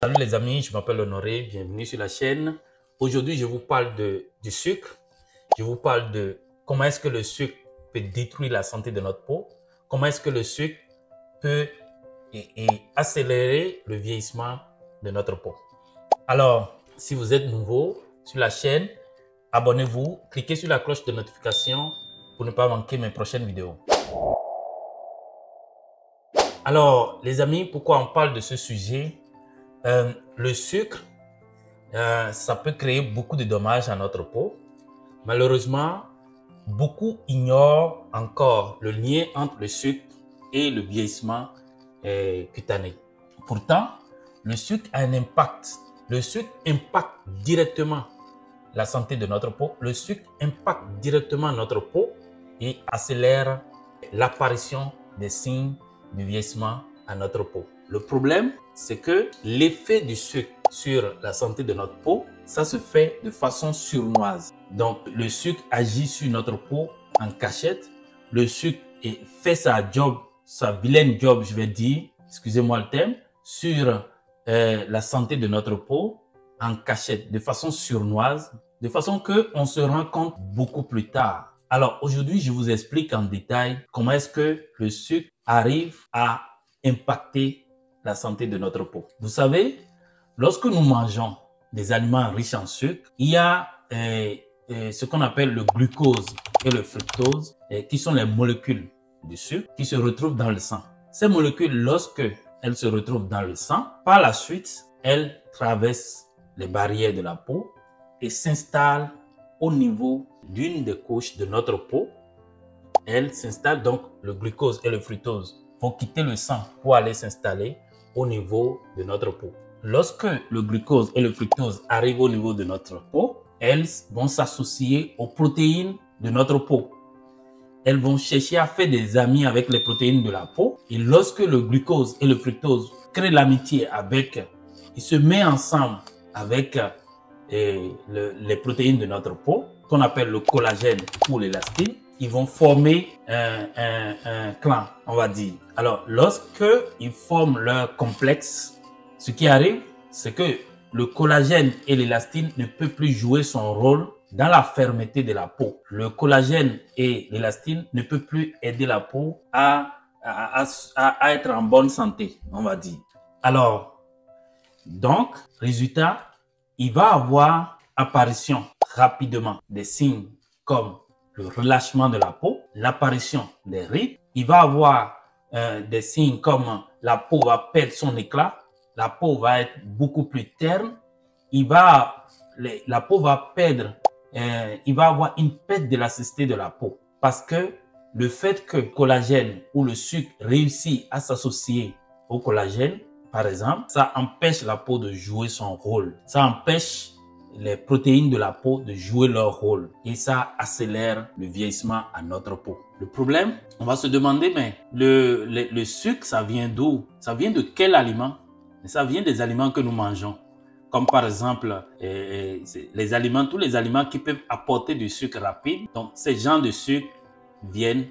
Salut les amis, je m'appelle Honoré, bienvenue sur la chaîne. Aujourd'hui, je vous parle du sucre. Je vous parle de comment est-ce que le sucre peut détruire la santé de notre peau. Comment est-ce que le sucre peut accélérer le vieillissement de notre peau. Alors, si vous êtes nouveau sur la chaîne, abonnez-vous, cliquez sur la cloche de notification pour ne pas manquer mes prochaines vidéos. Alors, les amis, pourquoi on parle de ce sujet? Le sucre, ça peut créer beaucoup de dommages à notre peau. Malheureusement, beaucoup ignorent encore le lien entre le sucre et le vieillissement cutané. Pourtant, le sucre a un impact. Le sucre impacte directement la santé de notre peau. Le sucre impacte directement notre peau et accélère l'apparition des signes de vieillissement à notre peau. Le problème, c'est que l'effet du sucre sur la santé de notre peau, ça se fait de façon sournoise. Donc, le sucre agit sur notre peau en cachette. Le sucre fait sa vilaine job, je vais dire, excusez-moi le terme, sur la santé de notre peau en cachette, de façon sournoise, de façon qu'on se rend compte beaucoup plus tard. Alors, aujourd'hui, je vous explique en détail comment est-ce que le sucre arrive à impacter la santé de notre peau. Vous savez, lorsque nous mangeons des aliments riches en sucre, il y a ce qu'on appelle le glucose et le fructose, qui sont les molécules du sucre qui se retrouvent dans le sang. Ces molécules, lorsque elles se retrouvent dans le sang, par la suite, elles traversent les barrières de la peau et s'installent au niveau d'une des couches de notre peau. Elles s'installent, donc le glucose et le fructose vont quitter le sang pour aller s'installer au niveau de notre peau. Lorsque le glucose et le fructose arrivent au niveau de notre peau, elles vont s'associer aux protéines de notre peau. Elles vont chercher à faire des amis avec les protéines de la peau. Et lorsque le glucose et le fructose créent l'amitié avec, ils se mettent ensemble avec les protéines de notre peau, qu'on appelle le collagène ou l'élastine, ils vont former un clan, on va dire. Alors, lorsque ils forment leur complexe, ce qui arrive, c'est que le collagène et l'élastine ne peuvent plus jouer son rôle dans la fermeté de la peau. Le collagène et l'élastine ne peuvent plus aider la peau à être en bonne santé, on va dire. Alors, donc, résultat, il va avoir apparition rapidement des signes comme le relâchement de la peau, l'apparition des rides. Il va avoir des signes comme la peau va perdre son éclat, la peau va être beaucoup plus terne, la peau va perdre, il va avoir une perte d'élasticité de la peau parce que le fait que le collagène ou le sucre réussit à s'associer au collagène, par exemple, ça empêche la peau de jouer son rôle. Ça empêche les protéines de la peau de jouer leur rôle et ça accélère le vieillissement à notre peau. Le problème, on va se demander, mais le sucre, ça vient d'où? Ça vient de quel aliment? Ça vient des aliments que nous mangeons. Comme par exemple, les aliments, tous les aliments qui peuvent apporter du sucre rapide. Donc, ces genres de sucre viennent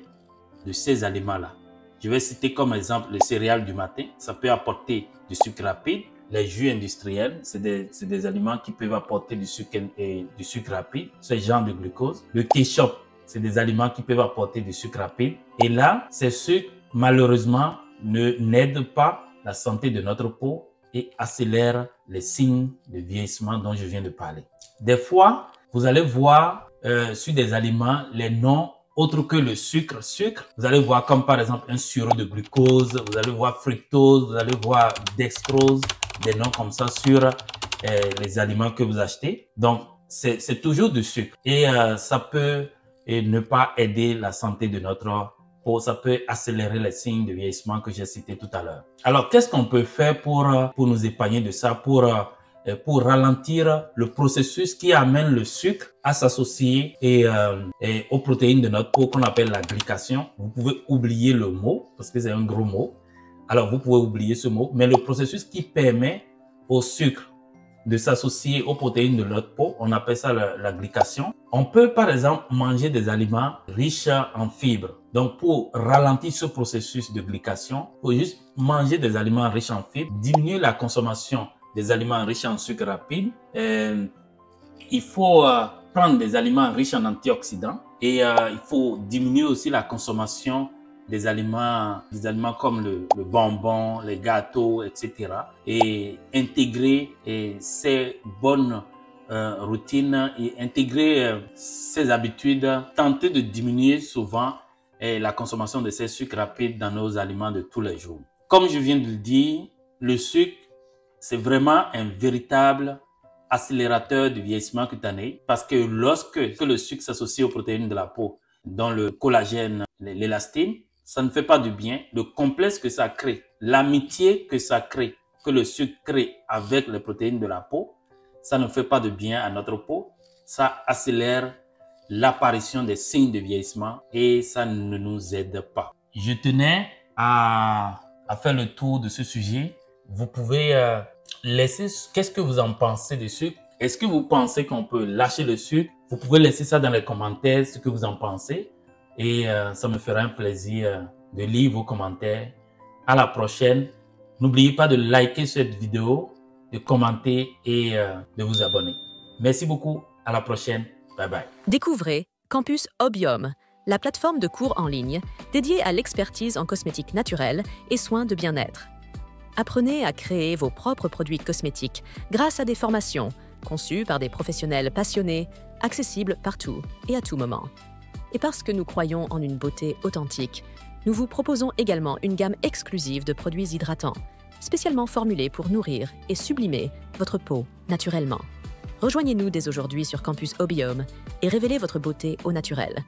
de ces aliments-là. Je vais citer comme exemple les céréales du matin. Ça peut apporter du sucre rapide. Les jus industriels, c'est des aliments qui peuvent apporter du sucre rapide, ce genre de glucose. Le ketchup, c'est des aliments qui peuvent apporter du sucre rapide. Et là, ces sucres, malheureusement, n'aident pas la santé de notre peau et accélèrent les signes de vieillissement dont je viens de parler. Des fois, vous allez voir sur des aliments les noms autres que le sucre. Vous allez voir comme par exemple un sirop de glucose, vous allez voir fructose, vous allez voir dextrose, des noms comme ça sur les aliments que vous achetez. Donc, c'est toujours du sucre. Et ça peut ne pas aider la santé de notre peau. Ça peut accélérer les signes de vieillissement que j'ai cités tout à l'heure. Alors, qu'est-ce qu'on peut faire pour nous épargner de ça, pour ralentir le processus qui amène le sucre à s'associer aux protéines de notre peau qu'on appelle la glycation? Vous pouvez oublier le mot parce que c'est un gros mot. Alors, vous pouvez oublier ce mot, mais le processus qui permet au sucre de s'associer aux protéines de notre peau, on appelle ça la glycation. On peut, par exemple, manger des aliments riches en fibres. Donc, pour ralentir ce processus de glycation, il faut juste manger des aliments riches en fibres, diminuer la consommation des aliments riches en sucre rapide. Il faut prendre des aliments riches en antioxydants et il faut diminuer aussi la consommation des aliments comme le bonbon, les gâteaux, etc. Et intégrer ces bonnes routines et intégrer ces habitudes, tenter de diminuer souvent la consommation de ces sucres rapides dans nos aliments de tous les jours. Comme je viens de le dire, le sucre, c'est vraiment un véritable accélérateur du vieillissement cutané parce que lorsque le sucre s'associe aux protéines de la peau, dont le collagène, l'élastine, ça ne fait pas du bien. Le complexe que ça crée, l'amitié que ça crée, que le sucre crée avec les protéines de la peau, ça ne fait pas de bien à notre peau. Ça accélère l'apparition des signes de vieillissement et ça ne nous aide pas. Je tenais à faire le tour de ce sujet. Vous pouvez laisser, qu'est-ce que vous en pensez du sucre? Est-ce que vous pensez qu'on peut lâcher le sucre? Vous pouvez laisser ça dans les commentaires, ce que vous en pensez. Et ça me fera un plaisir de lire vos commentaires. À la prochaine. N'oubliez pas de liker cette vidéo, de commenter et de vous abonner. Merci beaucoup. À la prochaine. Bye bye. Découvrez Campus Obiome, la plateforme de cours en ligne dédiée à l'expertise en cosmétique naturelle et soins de bien-être. Apprenez à créer vos propres produits cosmétiques grâce à des formations conçues par des professionnels passionnés, accessibles partout et à tout moment. Et parce que nous croyons en une beauté authentique, nous vous proposons également une gamme exclusive de produits hydratants, spécialement formulés pour nourrir et sublimer votre peau naturellement. Rejoignez-nous dès aujourd'hui sur Campus Obiome et révélez votre beauté au naturel.